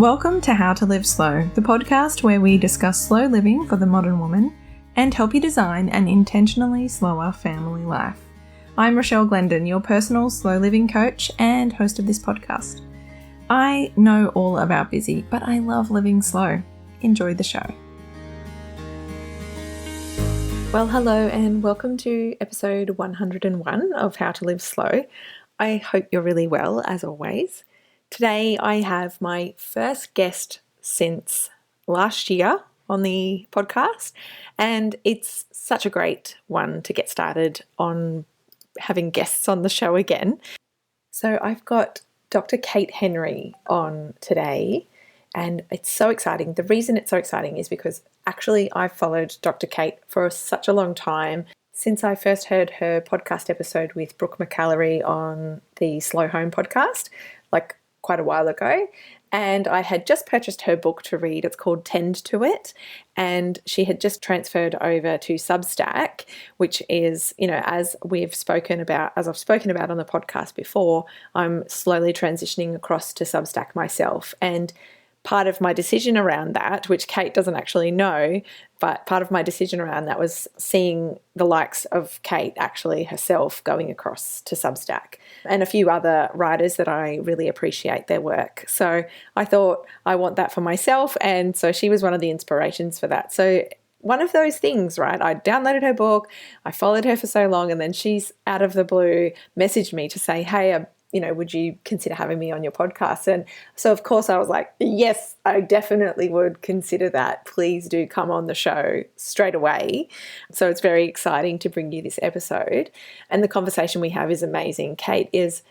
Welcome to How to Live Slow, the podcast where we discuss slow living for the modern woman and help you design an intentionally slower family life. I'm Rachelle Glendon, your personal slow living coach and host of this podcast. I know all about busy, but I love living slow. Enjoy the show. Well, hello and welcome to episode 101 of How to Live Slow. I hope you're really well, as always. Today I have my first guest since last year on the podcast, and it's such a great one to get started on having guests on the show again. So I've got Dr. Kate Henry on today, and it's so exciting. The reason it's so exciting is because actually I've followed Dr. Kate for such a long time. Since I first heard her podcast episode with Brooke McAlary on the Slow Home podcast, like quite a while ago, and I had just purchased her book to read. It's called Tend to It, and she had just transferred over to Substack, which is, as I've spoken about on the podcast before, I'm slowly transitioning across to Substack myself. And part of my decision around that, which Kate doesn't actually know, but part of my decision around that was seeing the likes of Kate actually herself going across to Substack and a few other writers that I really appreciate their work. So I thought I want that for myself. And so she was one of the inspirations for that. So one of those things, right? I downloaded her book, I followed her for so long, and then she's out of the blue messaged me to say, hey, would you consider having me on your podcast? And so, of course, I was like, yes, I definitely would consider that. Please do come on the show straight away. So it's very exciting to bring you this episode. And the conversation we have is amazing. Kate is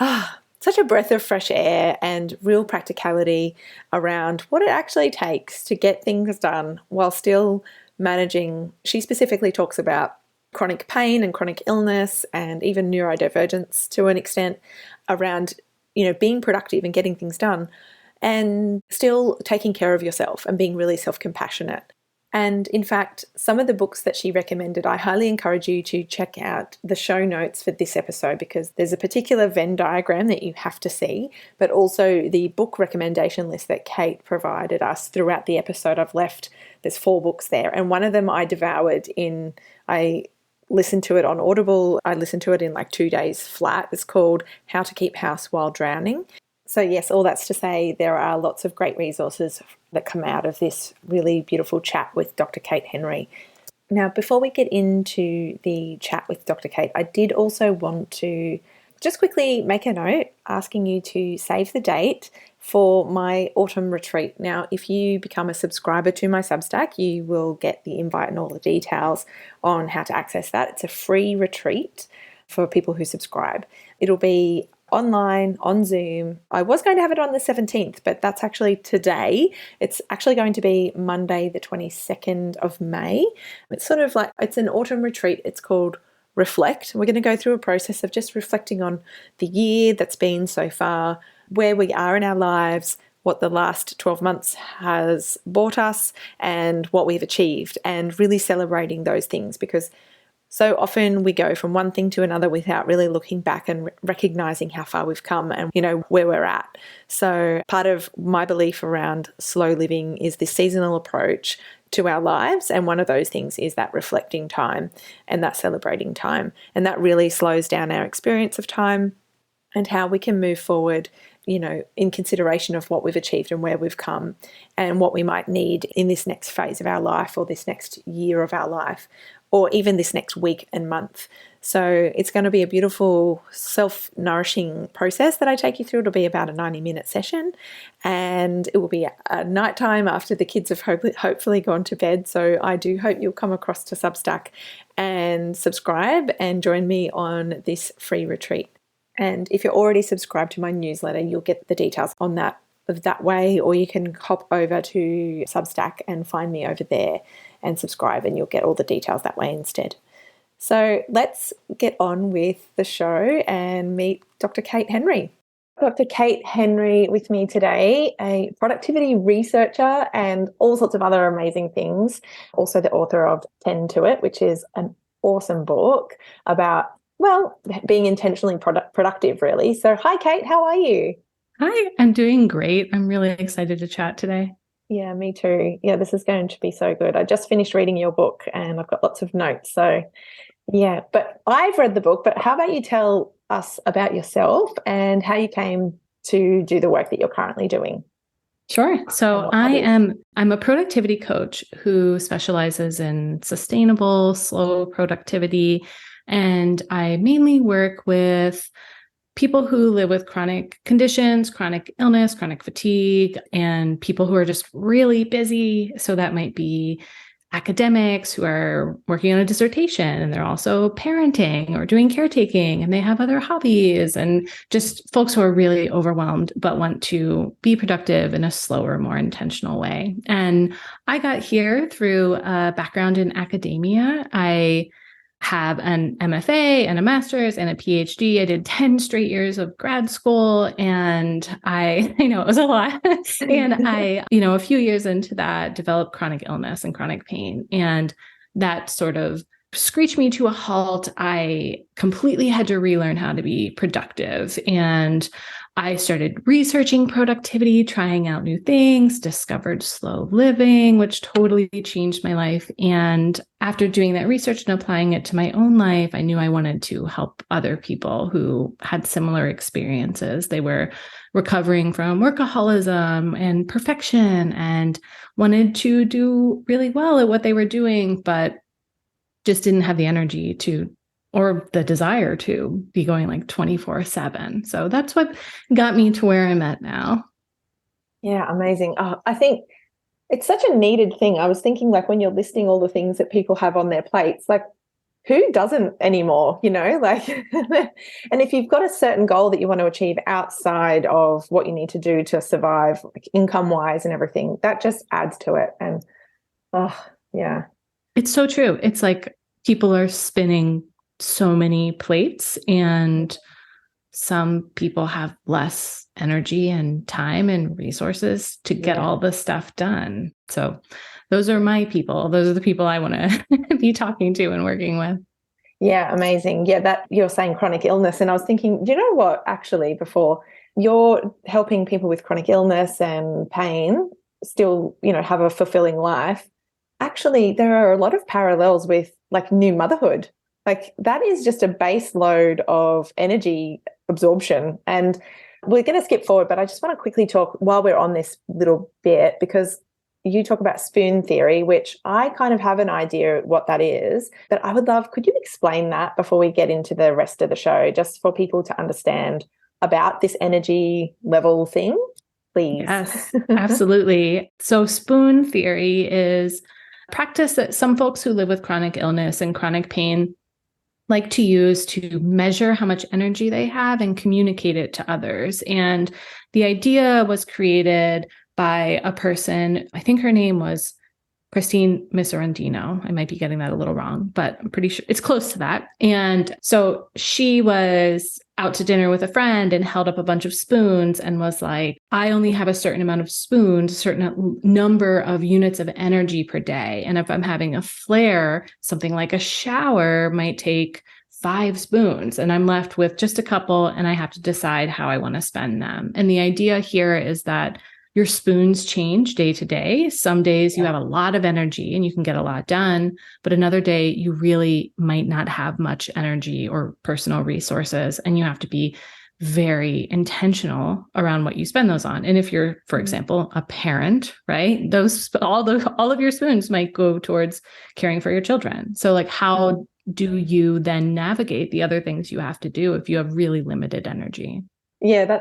such a breath of fresh air and real practicality around what it actually takes to get things done while still managing. She specifically talks about chronic pain and chronic illness and even neurodivergence to an extent around, being productive and getting things done and still taking care of yourself and being really self-compassionate. And in fact, some of the books that she recommended, I highly encourage you to check out the show notes for this episode because there's a particular Venn diagram that you have to see, but also the book recommendation list that Kate provided us throughout the episode. There's 4 books there, and one of them I devoured I listened to it on Audible. I listened to it in like 2 days flat. It's called How to Keep House While Drowning. So yes, all that's to say there are lots of great resources that come out of this really beautiful chat with Dr. Kate Henry. Now, before we get into the chat with Dr. Kate, I did also want to just quickly make a note asking you to save the date for my autumn retreat. Now, if you become a subscriber to my Substack, you will get the invite and all the details on how to access that. It's a free retreat for people who subscribe. It'll be online, on Zoom. I was going to have it on the 17th, but that's actually today. It's actually going to be Monday, the 22nd of May. It's sort of like, it's an autumn retreat. It's called Reflect. We're going to go through a process of just reflecting on the year that's been so far, where we are in our lives, what the last 12 months has brought us, and what we've achieved, and really celebrating those things because so often we go from one thing to another without really looking back and recognizing how far we've come and, where we're at. So part of my belief around slow living is this seasonal approach to our lives. And one of those things is that reflecting time and that celebrating time. And that really slows down our experience of time and how we can move forward, in consideration of what we've achieved and where we've come and what we might need in this next phase of our life or this next year of our life or even this next week and month. So it's going to be a beautiful self-nourishing process that I take you through. It'll be about a 90-minute session and it will be at nighttime after the kids have hopefully gone to bed. So I do hope you'll come across to Substack and subscribe and join me on this free retreat. And if you're already subscribed to my newsletter, you'll get the details on that way, or you can hop over to Substack and find me over there and subscribe and you'll get all the details that way instead. So let's get on with the show and meet Dr. Kate Henry. Dr. Kate Henry with me today, a productivity researcher and all sorts of other amazing things. Also the author of Tend to It, which is an awesome book about being intentionally productive, really. So hi, Kate, how are you? Hi, I'm doing great. I'm really excited to chat today. Yeah, me too. Yeah, this is going to be so good. I just finished reading your book and I've got lots of notes. So, yeah, but I've read the book. But how about you tell us about yourself and how you came to do the work that you're currently doing Sure. and So what that is? I'm a productivity coach who specializes in sustainable, slow productivity. And I mainly work with people who live with chronic conditions, chronic illness, chronic fatigue, and people who are just really busy. So that might be academics who are working on a dissertation and they're also parenting or doing caretaking and they have other hobbies, and just folks who are really overwhelmed but want to be productive in a slower, more intentional way. And I got here through a background in academia. I have an MFA and a master's and a PhD. I did 10 straight years of grad school, and I know it was a lot. And I, a few years into that, developed chronic illness and chronic pain. And that sort of screeched me to a halt. I completely had to relearn how to be productive. And I started researching productivity, trying out new things, discovered slow living, which totally changed my life. And after doing that research and applying it to my own life, I knew I wanted to help other people who had similar experiences. They were recovering from workaholism and perfection and wanted to do really well at what they were doing, but just didn't have the energy to or the desire to be going like 24/7. So that's what got me to where I'm at now. Yeah, amazing. Oh, I think it's such a needed thing. I was thinking, like, when you're listing all the things that people have on their plates, like, who doesn't anymore, like, and if you've got a certain goal that you want to achieve outside of what you need to do to survive, like income wise and everything, that just adds to it. And, oh, yeah. It's so true. It's like people are spinning so many plates, and some people have less energy and time and resources to get Yeah. all the stuff done. So those are my people. Those are the people I want to be talking to and working with. Yeah, amazing. Yeah, that you're saying chronic illness. And I was thinking, do you know what, actually, before you're helping people with chronic illness and pain still, have a fulfilling life, actually, there are a lot of parallels with like new motherhood. Like that is just a base load of energy absorption. And we're going to skip forward, but I just want to quickly talk while we're on this little bit, because you talk about spoon theory, which I kind of have an idea what that is, but I would love, could you explain that before we get into the rest of the show, just for people to understand about this energy level thing, please? Yes, absolutely. So spoon theory is practice that some folks who live with chronic illness and chronic pain like to use to measure how much energy they have and communicate it to others. And the idea was created by a person, I think her name was Christine Miserandino. I might be getting that a little wrong, but I'm pretty sure it's close to that. And so she was out to dinner with a friend and held up a bunch of spoons and was like, I only have a certain amount of spoons, a certain number of units of energy per day. And if I'm having a flare, something like a shower might take 5 spoons, and I'm left with just a couple, and I have to decide how I want to spend them. And the idea here is that your spoons change day to day. Some days you have a lot of energy and you can get a lot done, but another day you really might not have much energy or personal resources, and you have to be very intentional around what you spend those on. And if you're, for example, a parent, right, all of your spoons might go towards caring for your children. So like, how do you then navigate the other things you have to do if you have really limited energy? Yeah,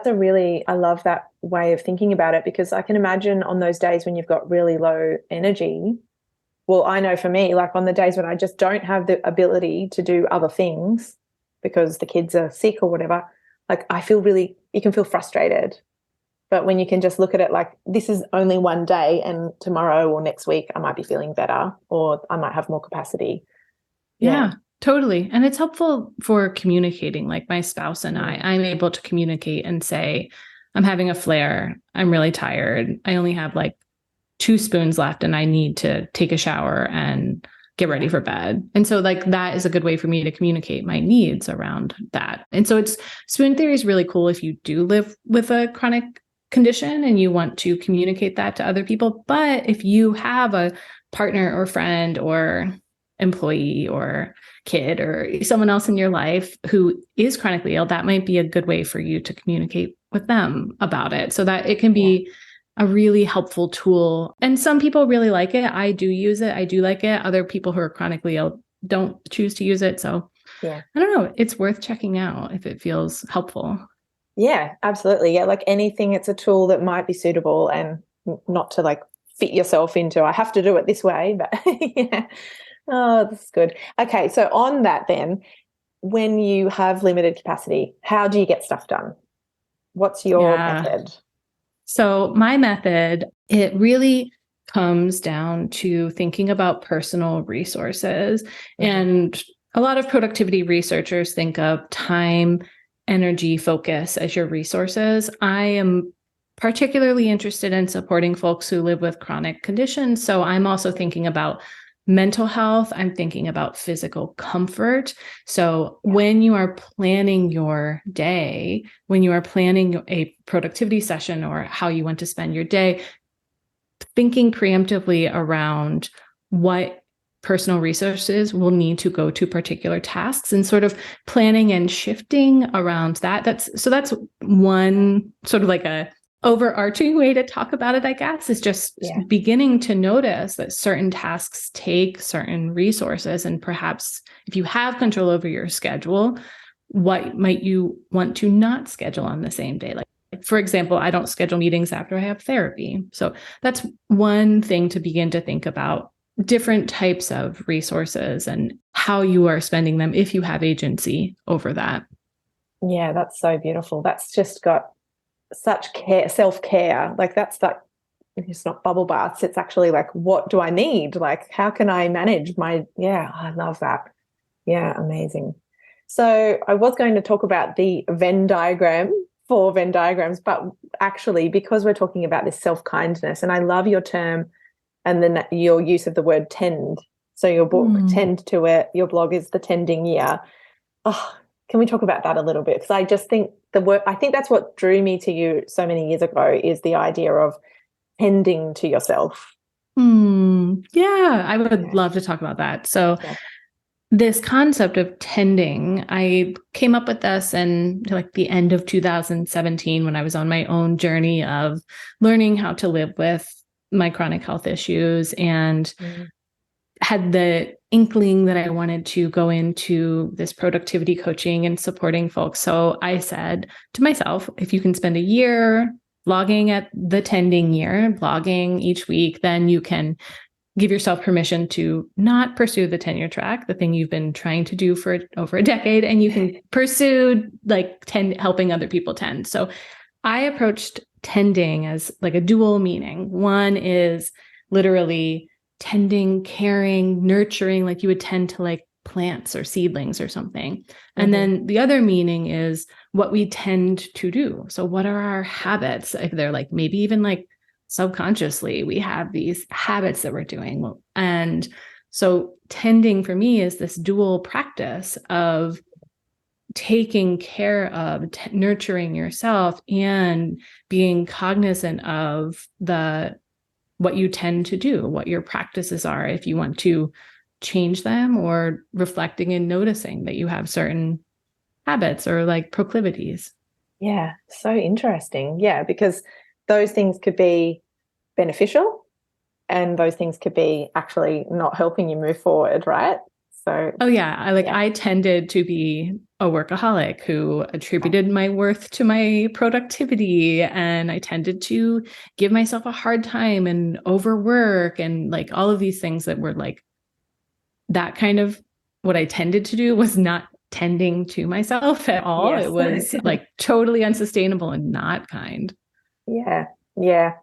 I love that way of thinking about it, because I can imagine on those days when you've got really low energy. Well, I know for me, like on the days when I just don't have the ability to do other things because the kids are sick or whatever, like you can feel frustrated. But when you can just look at it like, this is only one day and tomorrow or next week, I might be feeling better or I might have more capacity. Yeah, totally. And it's helpful for communicating. Like my spouse and I'm able to communicate and say, I'm having a flare. I'm really tired. I only have like 2 spoons left and I need to take a shower and get ready for bed. And so like that is a good way for me to communicate my needs around that. And so spoon theory is really cool if you do live with a chronic condition and you want to communicate that to other people. But if you have a partner or friend or employee or kid or someone else in your life who is chronically ill, that might be a good way for you to communicate with them about it, so that it can be a really helpful tool. And some people really like it. I do use it. I do like it. Other people who are chronically ill don't choose to use it. So I don't know. It's worth checking out if it feels helpful. Yeah, absolutely. Yeah, like anything, it's a tool that might be suitable, and not to like fit yourself into, I have to do it this way, but yeah. Oh, that's good. Okay, so on that then, when you have limited capacity, how do you get stuff done? What's your method? So my method, it really comes down to thinking about personal resources. And a lot of productivity researchers think of time, energy, focus as your resources. I am particularly interested in supporting folks who live with chronic conditions. So I'm also thinking about mental health. I'm thinking about physical comfort. So when you are planning your day, when you are planning a productivity session or how you want to spend your day, thinking preemptively around what personal resources will need to go to particular tasks and sort of planning and shifting around that. That's one sort of like a overarching way to talk about it, I guess, is just beginning to notice that certain tasks take certain resources. And perhaps if you have control over your schedule, what might you want to not schedule on the same day? Like, for example, I don't schedule meetings after I have therapy. So that's one thing to begin to think about, different types of resources and how you are spending them if you have agency over that. Yeah, that's so beautiful. That's just got such care, self-care. Like it's not bubble baths. It's actually like, what do I need? Like, how can I manage I love that. Yeah, amazing. So I was going to talk about the Venn diagram, 4 Venn diagrams, but actually, because we're talking about this self-kindness, and I love your term and then your use of the word tend. So your book, Tend to It, your blog is The Tending Year. Oh, can we talk about that a little bit? Because I just think I think that's what drew me to you so many years ago, is the idea of tending to yourself. Yeah, I would love to talk about that. So this concept of tending, I came up with this in like the end of 2017 when I was on my own journey of learning how to live with my chronic health issues, and had the inkling that I wanted to go into this productivity coaching and supporting folks. So I said to myself, if you can spend a year blogging at the tending year, blogging each week, then you can give yourself permission to not pursue the tenure track, the thing you've been trying to do for over a decade, and you can pursue like helping other people tend. So I approached tending as like a dual meaning. One is literally tending, caring, nurturing, like you would tend to like plants or seedlings or something. And then the other meaning is what we tend to do. So what are our habits? If they're like maybe even like subconsciously, we have these habits that we're doing. And so tending for me is this dual practice of taking care of, nurturing yourself and being cognizant of what you tend to do, what your practices are, if you want to change them, or reflecting and noticing that you have certain habits or like proclivities. Yeah, so interesting. Yeah, because those things could be beneficial and those things could be actually not helping you move forward, right? So I tended to be a workaholic who attributed my worth to my productivity, and I tended to give myself a hard time and overwork and like all of these things that were like that kind of what I tended to do was not tending to myself at all. It was like totally unsustainable and not kind. Yeah. Yeah.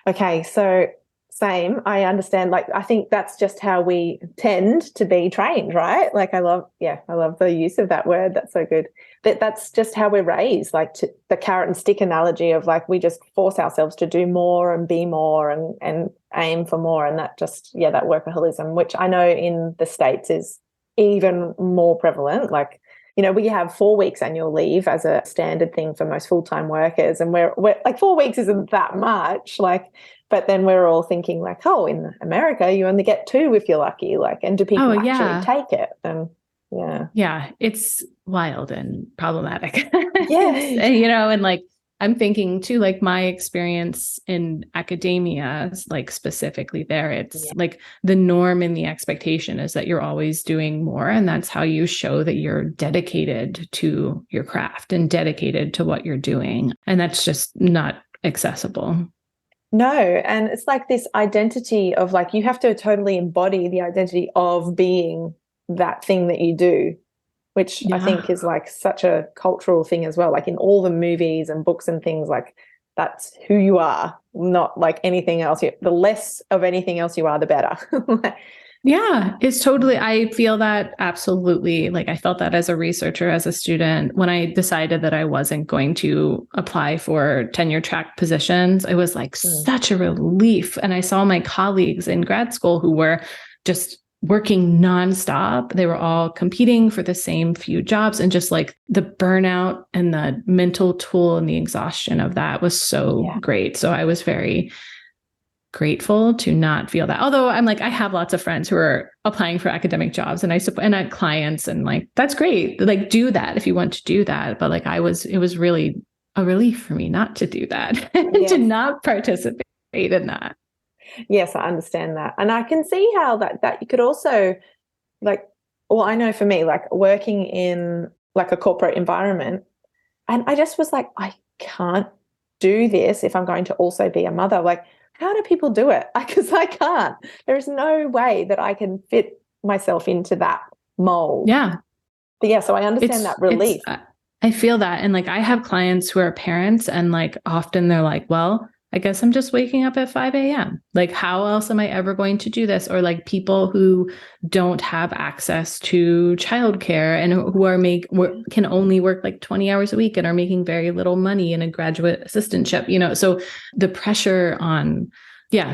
Okay. So same. I understand. Like, I think that's just how we tend to be trained, right? Like, I love the use of that word. That's so good. that's just how we're raised, like the carrot and stick analogy of like we just force ourselves to do more and be more and aim for more. And that just, yeah, that workaholism, which I know in the States is even more prevalent. Like, you know, we have 4 weeks annual leave as a standard thing for most full-time workers. And we're like 4 weeks isn't that much. Like, but then we're all thinking like, oh, in America, you only get 2 if you're lucky. Like, and do people actually take it? And yeah, it's wild and problematic. Yes. And, you know, and like, I'm thinking too, like my experience in academia, like specifically there, it's like the norm and the expectation is that you're always doing more. And that's how you show that you're dedicated to your craft and dedicated to what you're doing. And that's just not accessible. No. And it's like this identity of like, you have to totally embody the identity of being that thing that you do, which I think is like such a cultural thing as well. Like in all the movies and books and things, like that's who you are, not like anything else. The less of anything else you are, the better. Yeah, it's totally, I feel that absolutely. Like I felt that as a researcher, as a student, when I decided that I wasn't going to apply for tenure track positions, it was like such a relief. And I saw my colleagues in grad school who were just working nonstop. They were all competing for the same few jobs, and just like the burnout and the mental toll and the exhaustion of that was so great. So I was very grateful to not feel that. Although I'm like, I have lots of friends who are applying for academic jobs and I clients, and like, that's great. Like do that if you want to do that. But like it was really a relief for me not to do that and to not participate in that. Yes, I understand that. And I can see how that you could also like, well, I know for me, like working in like a corporate environment, and I just was like, I can't do this if I'm going to also be a mother. Like, how do people do it? Because I can't. There's no way that I can fit myself into that mold. Yeah. But yeah, so I understand that relief. I feel that. And like, I have clients who are parents, and like often they're like, well, I guess I'm just waking up at 5 a.m. Like, how else am I ever going to do this? Or like people who don't have access to childcare and who can only work like 20 hours a week and are making very little money in a graduate assistantship, you know? So the pressure on,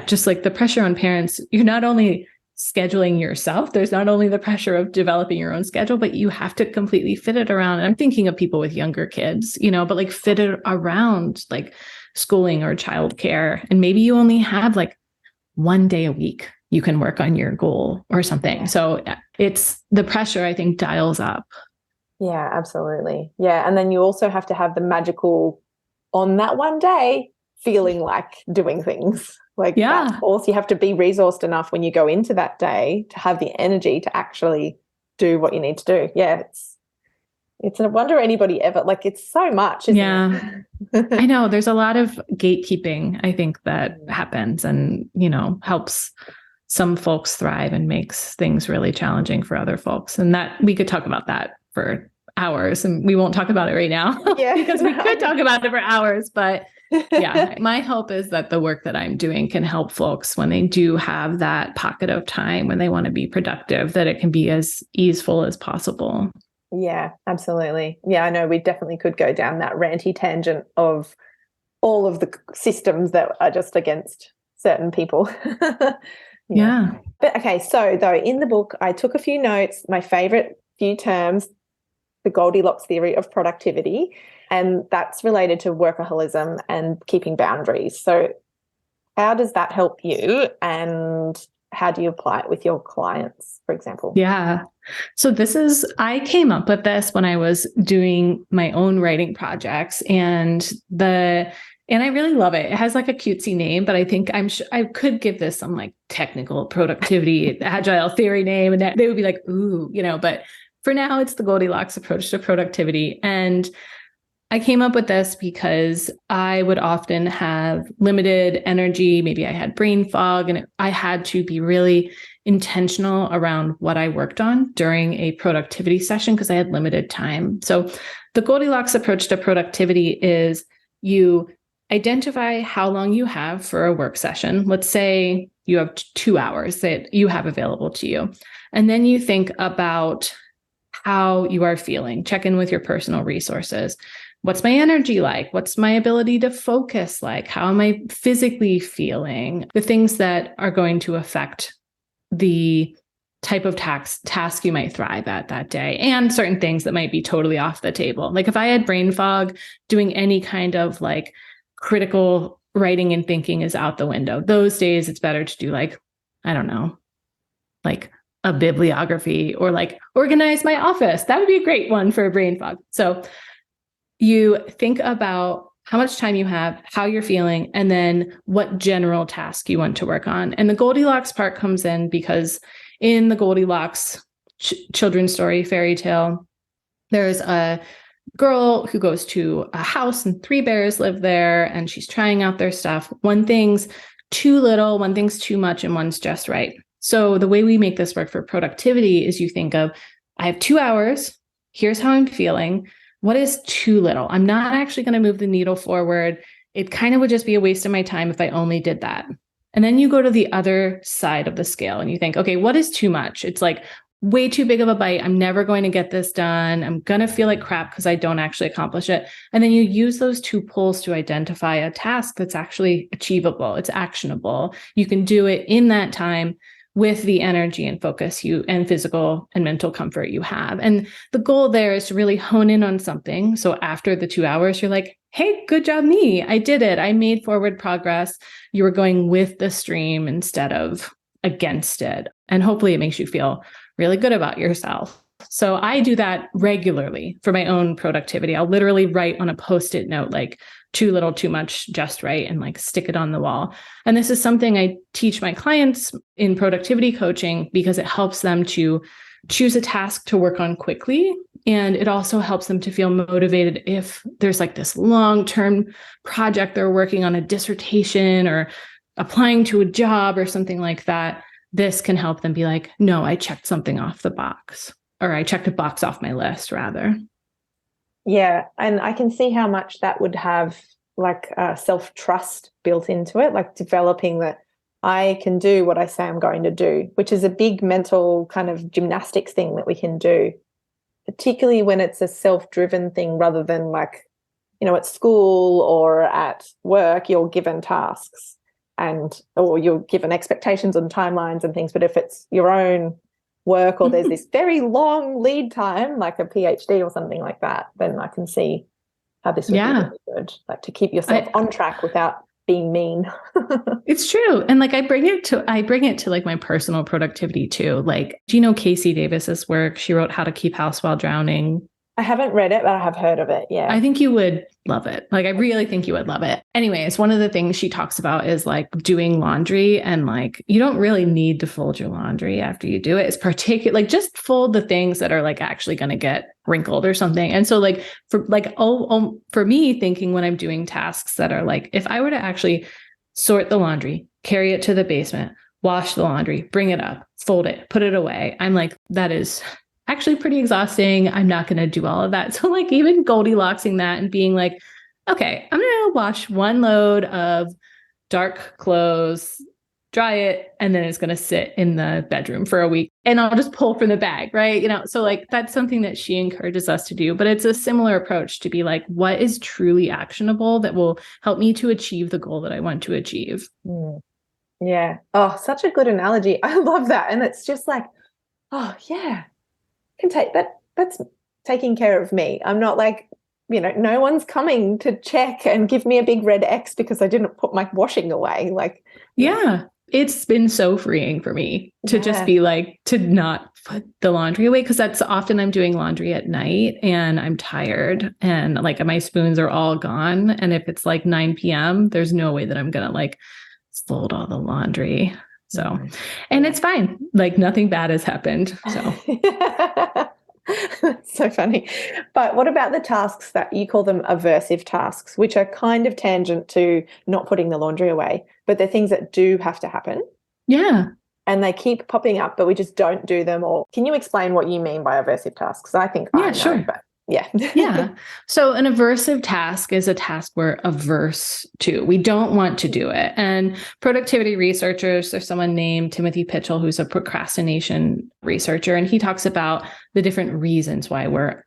just like the pressure on parents, you're not only scheduling yourself, there's not only the pressure of developing your own schedule, but you have to completely fit it around. And I'm thinking of people with younger kids, you know, but like fit it around like schooling or childcare. And maybe you only have like 1 day a week you can work on your goal or something. So it's the pressure, I think, dials up. Yeah, absolutely. Yeah. And then you also have to have the magical on that one day feeling like doing things. Like also you have to be resourced enough when you go into that day to have the energy to actually do what you need to do. Yeah. It's no wonder anybody ever, like, it's so much, isn't it? I know there's a lot of gatekeeping, I think, that happens and, you know, helps some folks thrive and makes things really challenging for other folks. And that we could talk about that for hours, and we won't talk about it right now because we could talk about it for hours. But my hope is that the work that I'm doing can help folks when they do have that pocket of time when they want to be productive, that it can be as easeful as possible. Yeah, absolutely. Yeah, I know we definitely could go down that ranty tangent of all of the systems that are just against certain people. Yeah. But okay, so though in the book, I took a few notes, my favorite few terms, the Goldilocks theory of productivity, and that's related to workaholism and keeping boundaries. So how does that help you, and how do you apply it with your clients, for example? Yeah. So I came up with this when I was doing my own writing projects, and I really love it. It has like a cutesy name, but I think I could give this some like technical productivity, agile theory name, and they would be like, ooh, you know, but for now it's the Goldilocks approach to productivity. And I came up with this because I would often have limited energy. Maybe I had brain fog, and I had to be really intentional around what I worked on during a productivity session because I had limited time. So the Goldilocks approach to productivity is you identify how long you have for a work session. Let's say you have 2 hours that you have available to you. And then you think about how you are feeling. Check in with your personal resources. What's my energy like? What's my ability to focus like? How am I physically feeling? The things that are going to affect the type of task you might thrive at that day, and certain things that might be totally off the table. Like if I had brain fog, doing any kind of like critical writing and thinking is out the window. Those days it's better to do like, I don't know, like a bibliography or like organize my office. That would be a great one for a brain fog. So you think about how much time you have, how you're feeling, and then what general task you want to work on. And the Goldilocks part comes in because in the Goldilocks children's story, fairy tale, there's a girl who goes to a house and 3 bears live there, and she's trying out their stuff. One thing's too little, one thing's too much, and one's just right. So the way we make this work for productivity is you think of, I have 2 hours. Here's how I'm feeling. What is too little? I'm not actually going to move the needle forward. It kind of would just be a waste of my time if I only did that. And then you go to the other side of the scale and you think, okay, what is too much? It's like way too big of a bite. I'm never going to get this done. I'm going to feel like crap because I don't actually accomplish it. And then you use those 2 poles to identify a task that's actually achievable. It's actionable. You can do it in that time with the energy and focus you and physical and mental comfort you have. And the goal there is to really hone in on something. So after the 2 hours, you're like, hey, good job, me. I did it. I made forward progress. You were going with the stream instead of against it. And hopefully it makes you feel really good about yourself. So I do that regularly for my own productivity. I'll literally write on a Post-it note, like too little, too much, just right, and like stick it on the wall. And this is something I teach my clients in productivity coaching because it helps them to choose a task to work on quickly. And it also helps them to feel motivated if there's like this long-term project they're working on, a dissertation or applying to a job or something like that. This can help them be like, no, I checked something off the box, or I checked a box off my list rather. Yeah. And I can see how much that would have like self-trust built into it, like developing that I can do what I say I'm going to do, which is a big mental kind of gymnastics thing that we can do, particularly when it's a self-driven thing rather than like, at school or at work, you're given tasks or you're given expectations and timelines and things. But if it's your own work or there's this very long lead time, like a PhD or something like that, then I can see how this would be really good, like to keep yourself on track without being mean. It's true. And like I bring it to like my personal productivity too. Like, do you know Casey Davis's work? She wrote How to Keep House While Drowning. I haven't read it, but I have heard of it. Yeah. I think you would love it. Like, I really think you would love it. Anyways, one of the things she talks about is like doing laundry, and like, you don't really need to fold your laundry after you do it. It's like just fold the things that are like actually going to get wrinkled or something. And so like for me thinking when I'm doing tasks that are like, if I were to actually sort the laundry, carry it to the basement, wash the laundry, bring it up, fold it, put it away, I'm like, that is actually pretty exhausting. I'm not going to do all of that. So like even Goldilocksing that and being like, okay, I'm going to wash 1 load of dark clothes, dry it, and then it's going to sit in the bedroom for a week and I'll just pull from the bag, right? So like that's something that she encourages us to do, but it's a similar approach to be like, what is truly actionable that will help me to achieve the goal that I want to achieve? Yeah. Oh, such a good analogy. I love that. And it's just like, oh yeah, can take that. That's taking care of me. I'm not like, no one's coming to check and give me a big red X because I didn't put my washing away. Like, yeah, it's been so freeing for me to just be like, to not put the laundry away. Cause that's often I'm doing laundry at night and I'm tired and like my spoons are all gone. And if it's like 9 p.m., there's no way that I'm going to like fold all the laundry. So, and it's fine. Like nothing bad has happened. So. That's so funny. But what about the tasks that you call them aversive tasks, which are kind of tangent to not putting the laundry away, but they're things that do have to happen? Yeah. And they keep popping up, but we just don't do them. Or can you explain what you mean by aversive tasks? I think I know, sure. but Yeah. Yeah. So an aversive task is a task we're averse to. We don't want to do it. And productivity researchers, there's someone named Timothy Pitchell, who's a procrastination researcher, and he talks about the different reasons why we're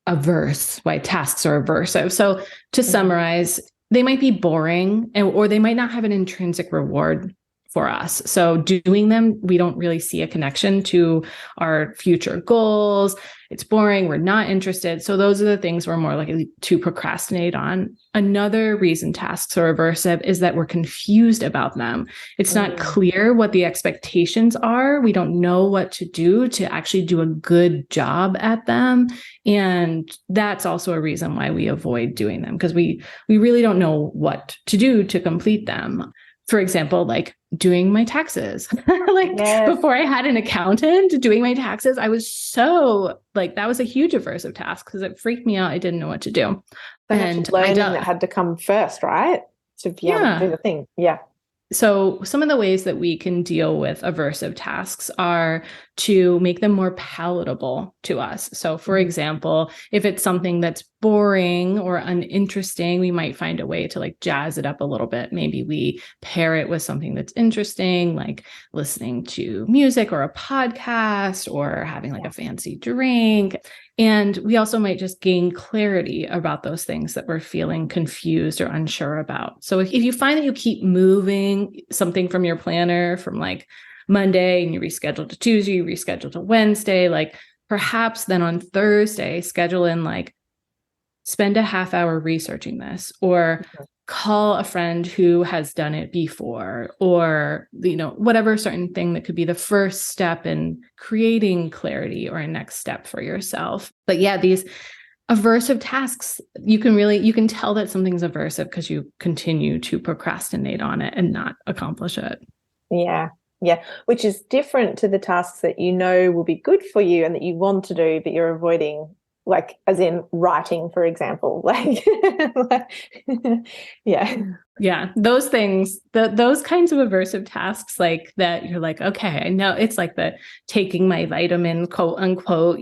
averse, why tasks are aversive. So to summarize, they might be boring or they might not have an intrinsic reward for us. So doing them, we don't really see a connection to our future goals. It's boring. We're not interested. So those are the things we're more likely to procrastinate on. Another reason tasks are aversive is that we're confused about them. It's not clear what the expectations are. We don't know what to do to actually do a good job at them. And that's also a reason why we avoid doing them, because we really don't know what to do to complete them. For example, like doing my taxes. Before I had an accountant doing my taxes, I was so that was a huge aversive task because it freaked me out. I didn't know what to do. And learning that had to come first, right? To be able to do the thing. Yeah. So some of the ways that we can deal with aversive tasks are to make them more palatable to us. So for example, if it's something that's boring or uninteresting, we might find a way to jazz it up a little bit. Maybe we pair it with something that's interesting, like listening to music or a podcast or having a fancy drink. And we also might just gain clarity about those things that we're feeling confused or unsure about. So if you find that you keep moving something from your planner from Monday and you reschedule to Tuesday, you reschedule to Wednesday, perhaps then on Thursday, schedule in spend a half hour researching this, or call a friend who has done it before, or, whatever certain thing that could be the first step in creating clarity or a next step for yourself. But yeah, these aversive tasks, you can tell that something's aversive because you continue to procrastinate on it and not accomplish it. Yeah. Yeah. Which is different to the tasks that will be good for you and that you want to do, but you're avoiding, as in writing, for example. Yeah. Yeah. Those things, those kinds of aversive tasks that you're okay, I know it's the taking my vitamin, quote unquote,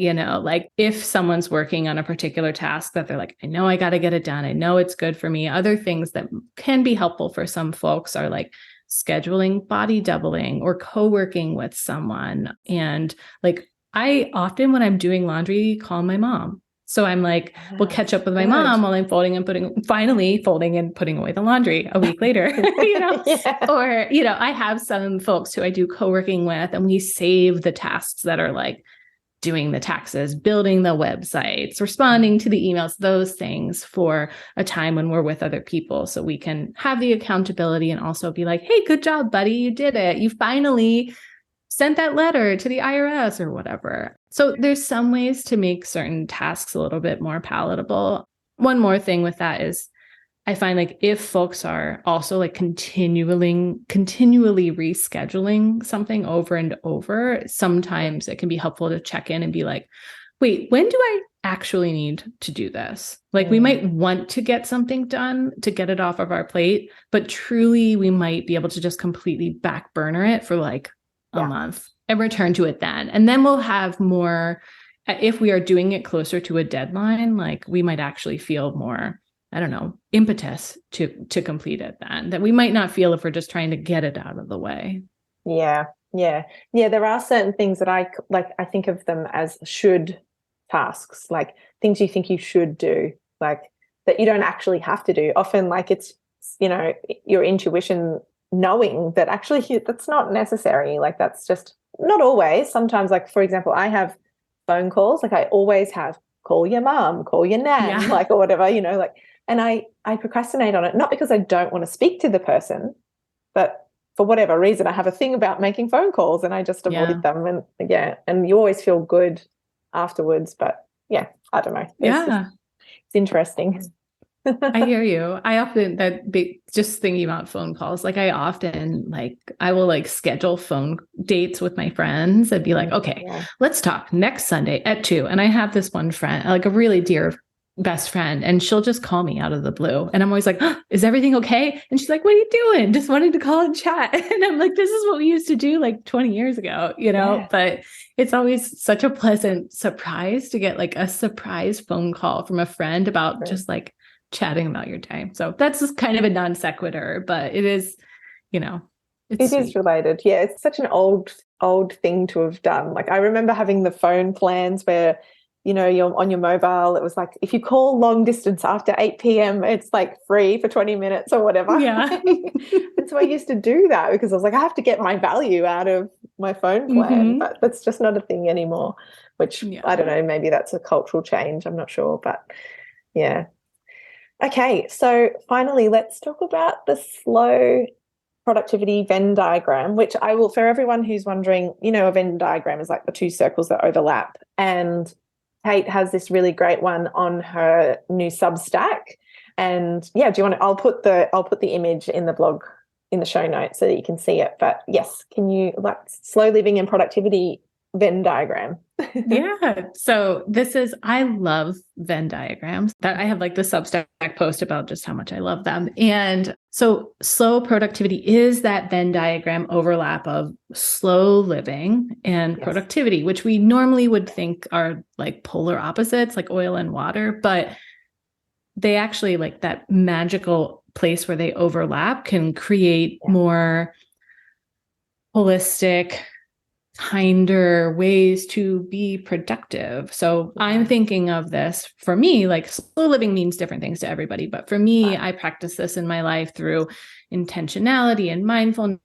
if someone's working on a particular task that they're I know I got to get it done. I know it's good for me. Other things that can be helpful for some folks are scheduling body doubling or co-working with someone. And I often, when I'm doing laundry, call my mom. So I'm we'll catch up with my mom while I'm finally folding and putting away the laundry a week later, Yeah. or, I have some folks who I do co-working with, and we save the tasks that are doing the taxes, building the websites, responding to the emails, those things for a time when we're with other people. So we can have the accountability and also be hey, good job, buddy. You did it. You finally sent that letter to the IRS or whatever. So there's some ways to make certain tasks a little bit more palatable. One more thing with that is I find if folks are also continually rescheduling something over and over, sometimes it can be helpful to check in and be wait, when do I actually need to do this? We might want to get something done to get it off of our plate, but truly we might be able to just completely back burner it for a month and return to it then. And then we'll have more, if we are doing it closer to a deadline, we might actually feel more, I don't know, impetus to complete it then, that we might not feel if we're just trying to get it out of the way. Yeah. Yeah. Yeah. There are certain things that I think of them as should tasks, things you think you should do, that you don't actually have to do. Often it's, your intuition knowing that actually that's not necessary. That's just not always. Sometimes, for example, I have phone calls, I always have call your mom, call your nan, or whatever, and I procrastinate on it, not because I don't want to speak to the person, but for whatever reason, I have a thing about making phone calls and I just avoid them. And you always feel good afterwards. But I don't know. It's interesting. I hear you. I often just thinking about phone calls, I often I will schedule phone dates with my friends and be okay, let's talk next Sunday at 2:00. And I have this one friend, a really dear best friend, and she'll just call me out of the blue. And I'm always like, oh, is everything okay? And she's like, what are you doing? Just wanting to call and chat. And I'm like, this is what we used to do like 20 years ago, Yeah. but it's always such a pleasant surprise to get like a surprise phone call from a friend about just like chatting about your day. So that's just kind of a non sequitur, but it is, it's It is related. Yeah, it's such an old thing to have done. Like I remember having the phone plans where, you're on your mobile. It was like if you call long distance after 8 p.m., it's like free for 20 minutes or whatever. Yeah. And so I used to do that because I was like, I have to get my value out of my phone plan, but that's just not a thing anymore, which I don't know, maybe that's a cultural change. I'm not sure, but yeah. Okay, so finally, let's talk about the slow productivity Venn diagram, which I will, for everyone who's wondering, a Venn diagram is like the two circles that overlap. And Kate has this really great one on her new Substack. And yeah, do you want to, I'll put the image in the blog in the show notes so that you can see it. But yes, can you like slow living and productivity Venn diagram? Yeah. So I love Venn diagrams. That I have like the Substack post about just how much I love them. And so slow productivity is that Venn diagram overlap of slow living and productivity, which we normally would think are like polar opposites, like oil and water, but they actually, like, that magical place where they overlap can create more holistic, kinder ways to be productive. So I'm thinking of this for me, like slow living means different things to everybody. But for me, I practice this in my life through intentionality and mindfulness,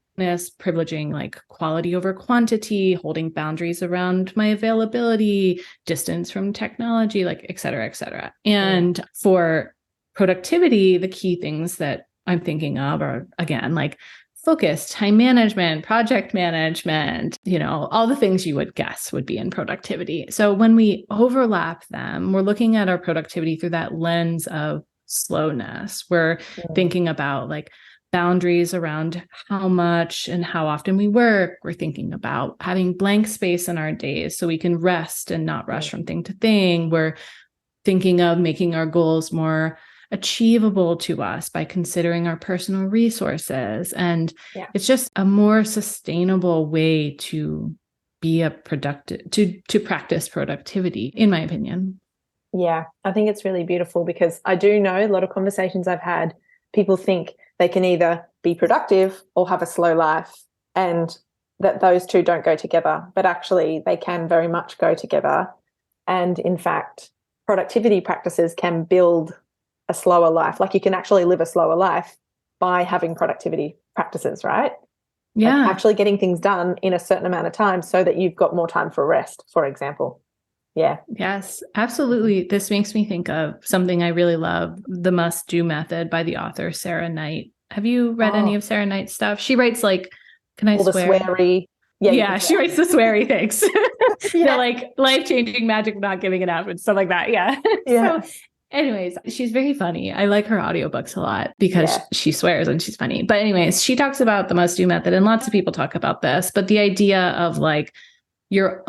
privileging like quality over quantity, holding boundaries around my availability, distance from technology, like et cetera, et cetera. And for productivity, the key things that I'm thinking of are, again, like focus, time management, project management, all the things you would guess would be in productivity. So when we overlap them, we're looking at our productivity through that lens of slowness. We're thinking about like boundaries around how much and how often we work. We're thinking about having blank space in our days so we can rest and not rush from thing to thing. We're thinking of making our goals more achievable to us by considering our personal resources. And it's just a more sustainable way to be a productive, to practice productivity, in my opinion. Yeah, I think it's really beautiful because I do know a lot of conversations I've had, people think they can either be productive or have a slow life, and that those two don't go together, but actually they can very much go together. And in fact, productivity practices can build a slower life. Like you can actually live a slower life by having productivity practices, right? Yeah. Like actually getting things done in a certain amount of time so that you've got more time for rest, for example. Yeah. Yes, absolutely. This makes me think of something I really love, The Must Do Method by the author Sarah Knight. Have you read any of Sarah Knight's stuff? She writes like, can I all swear? The sweary. Yeah, she writes the sweary things. The like life-changing magic of not giving it up and stuff like that. Yeah. So anyways, she's very funny. I like her audiobooks a lot because she swears and she's funny. But anyways, she talks about the must do method, and lots of people talk about this, but the idea of like you're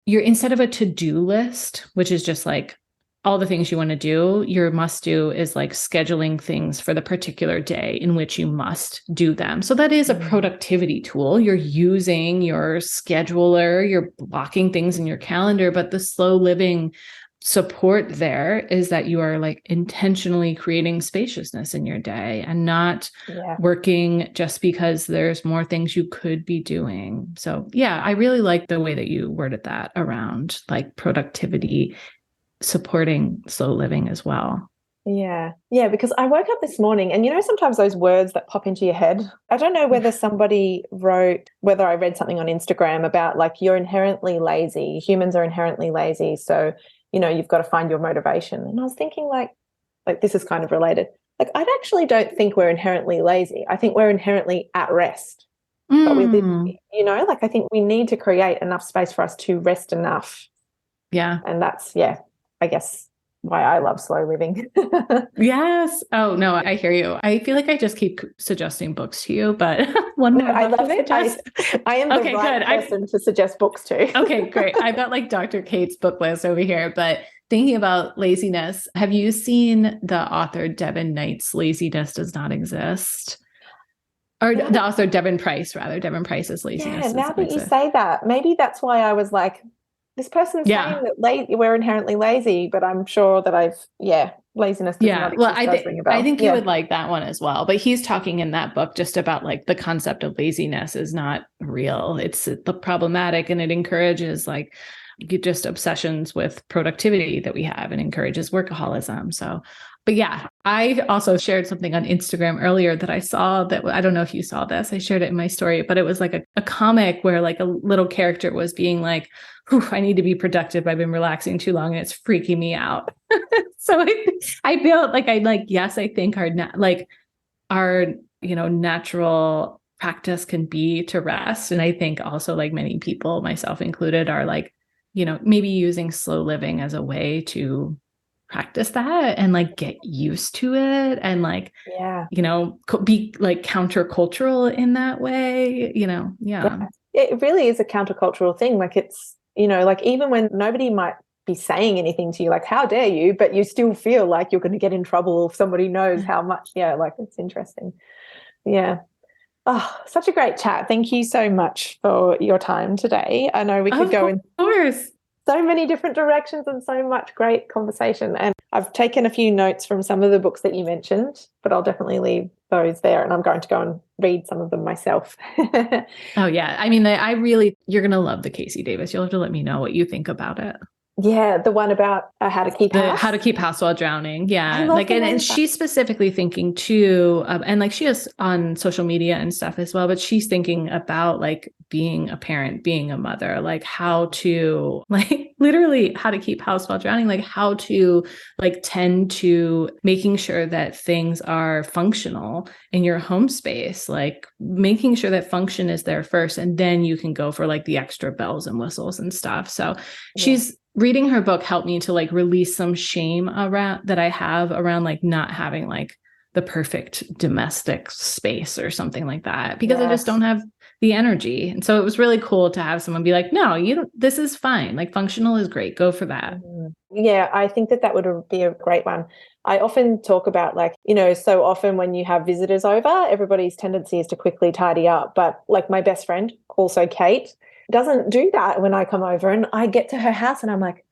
instead of a to-do list, which is just like all the things you want to do, your must do is like scheduling things for the particular day in which you must do them. So that is a productivity tool. You're using your scheduler, you're blocking things in your calendar, but the slow living support there is that you are like intentionally creating spaciousness in your day and not working just because there's more things you could be doing. So yeah, I really like the way that you worded that around like productivity supporting slow living as well. Yeah, because I woke up this morning and sometimes those words that pop into your head, I don't know whether whether I read something on Instagram about like you're inherently lazy, humans are inherently lazy, so you've got to find your motivation. And I was thinking like this is kind of related. Like I actually don't think we're inherently lazy. I think we're inherently at rest. But we live, like I think we need to create enough space for us to rest enough. Yeah. And that's, I guess why I love slow living. Yes. Oh, no, I hear you. I feel like I just keep suggesting books to you, but one more. I love it. I am the right person to suggest books to. Okay, great. I've got like Dr. Kate's book list over here, but Thinking about laziness, have you seen the author Devin Knight's Laziness Does Not Exist? Or Yeah, the author Devin Price, rather. Devin Price's yeah. Laziness Does Now Not that you Exist. say that, maybe that's why I was like, this person's saying Yeah. that we're inherently lazy, but I'm sure that laziness does not Yeah. Well, exist does ring a I bell. think you Yeah. would like that one as well. But he's talking in that book just about like the concept of laziness is not real. It's the problematic, and it encourages like just obsessions with productivity that we have and encourages workaholism. So, but yeah, I also shared something on Instagram earlier that I saw that I don't know if you saw this. I shared it in my story, but it was like a comic where like a little character was being like, I need to be productive. I've been relaxing too long and it's freaking me out. So I feel like yes, I think our natural practice can be to rest. And I think also like many people, myself included, are like, maybe using slow living as a way to practice that and like get used to it and like, Yeah. be like countercultural in that way, yeah. Yeah. It really is a countercultural thing. Like it's, like even when nobody might be saying anything to you, like, how dare you, but you still feel like you're going to get in trouble if somebody knows how much. Yeah, like it's interesting. Yeah. Oh, such a great chat. Thank you so much for your time today. I know we could Of go in course. so many different directions and so much great conversation. And I've taken a few notes from some of the books that you mentioned, but I'll definitely leave those there and I'm going to go and read some of them myself. Oh yeah. I mean, you're going to love the Casey Davis. You'll have to let me know what you think about it. Yeah, the one about how to keep The house. how to keep house while drowning. I Yeah. love Like, the name and of that. she's specifically thinking too, and like she is on social media and stuff as well, but she's thinking about like being a parent, being a mother, like how to like literally how to keep house while drowning, like how to like tend to making sure that things are functional in your home space, like making sure that function is there first, and then you can go for like the extra bells and whistles and stuff. So she's reading her book helped me to like release some shame around that I have around like not having like the perfect domestic space or something like that because I just don't have the energy. And so it was really cool to have someone be like, no, you don't, this is fine. Like functional is great. Go for that. Yeah, I think that would be a great one. I often talk about like, so often when you have visitors over, everybody's tendency is to quickly tidy up. But like my best friend, also Kate, doesn't do that when I come over and I get to her house and I'm like,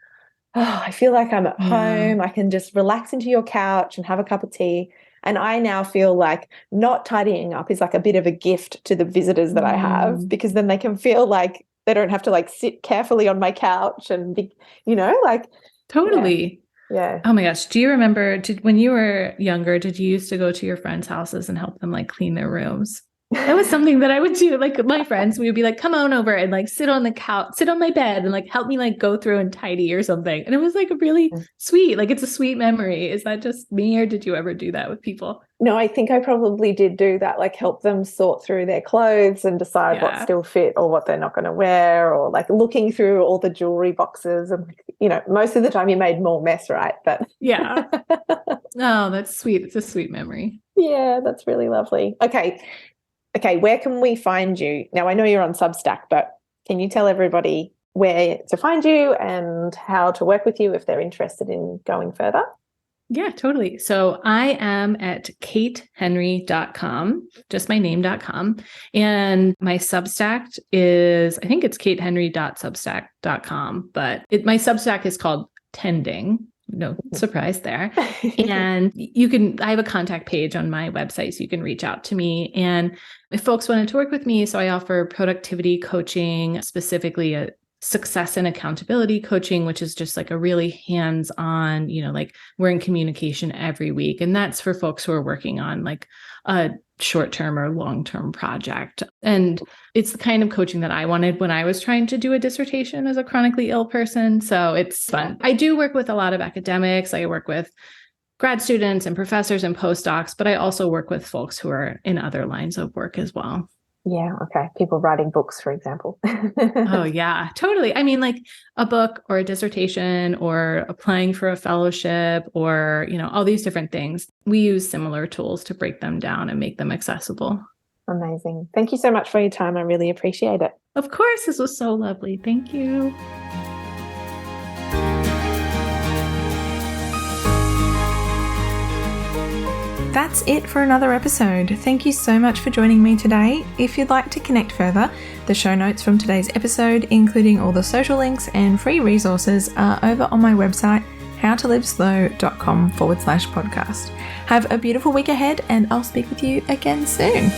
oh, I feel like I'm at home. I can just relax into your couch and have a cup of tea. And I now feel like not tidying up is like a bit of a gift to the visitors that I have because then they can feel like they don't have to like sit carefully on my couch and be, like Totally. Yeah. Oh my gosh. Do you remember when you were younger, did you used to go to your friends' houses and help them like clean their rooms? That was something that I would do. Like my friends, we would be like, come on over and like sit on the couch, sit on my bed and like help me like go through and tidy or something. And it was like a really sweet, like it's a sweet memory. Is that just me or did you ever do that with people? No, I think I probably did do that, like help them sort through their clothes and decide what still fit or what they're not going to wear, or like looking through all the jewelry boxes. And, most of the time you made more mess, right? But yeah. Oh, that's sweet. It's a sweet memory. Yeah, that's really lovely. Okay, where can we find you? Now, I know you're on Substack, but can you tell everybody where to find you and how to work with you if they're interested in going further? Yeah, totally. So I am at katehenry.com, just my name.com. And my Substack is, I think it's katehenry.substack.com, but my Substack is called Tending. No surprise there. And I have a contact page on my website, so you can reach out to me. And if folks wanted to work with me, so I offer productivity coaching, specifically a success and accountability coaching, which is just like a really hands-on, like we're in communication every week. And that's for folks who are working on like a short-term or long-term project. And it's the kind of coaching that I wanted when I was trying to do a dissertation as a chronically ill person. So it's fun. I do work with a lot of academics. I work with grad students and professors and postdocs, but I also work with folks who are in other lines of work as well. Yeah. Okay. People writing books, for example. Oh, yeah, totally. I mean, like a book or a dissertation or applying for a fellowship or, all these different things. We use similar tools to break them down and make them accessible. Amazing. Thank you so much for your time. I really appreciate it. Of course. This was so lovely. Thank you. that's it for another episode. Thank you so much for joining me today. If you'd like to connect further, the show notes from today's episode, including all the social links and free resources, are over on my website, howtoliveslow.com/podcast. Have a beautiful week ahead, and I'll speak with you again soon.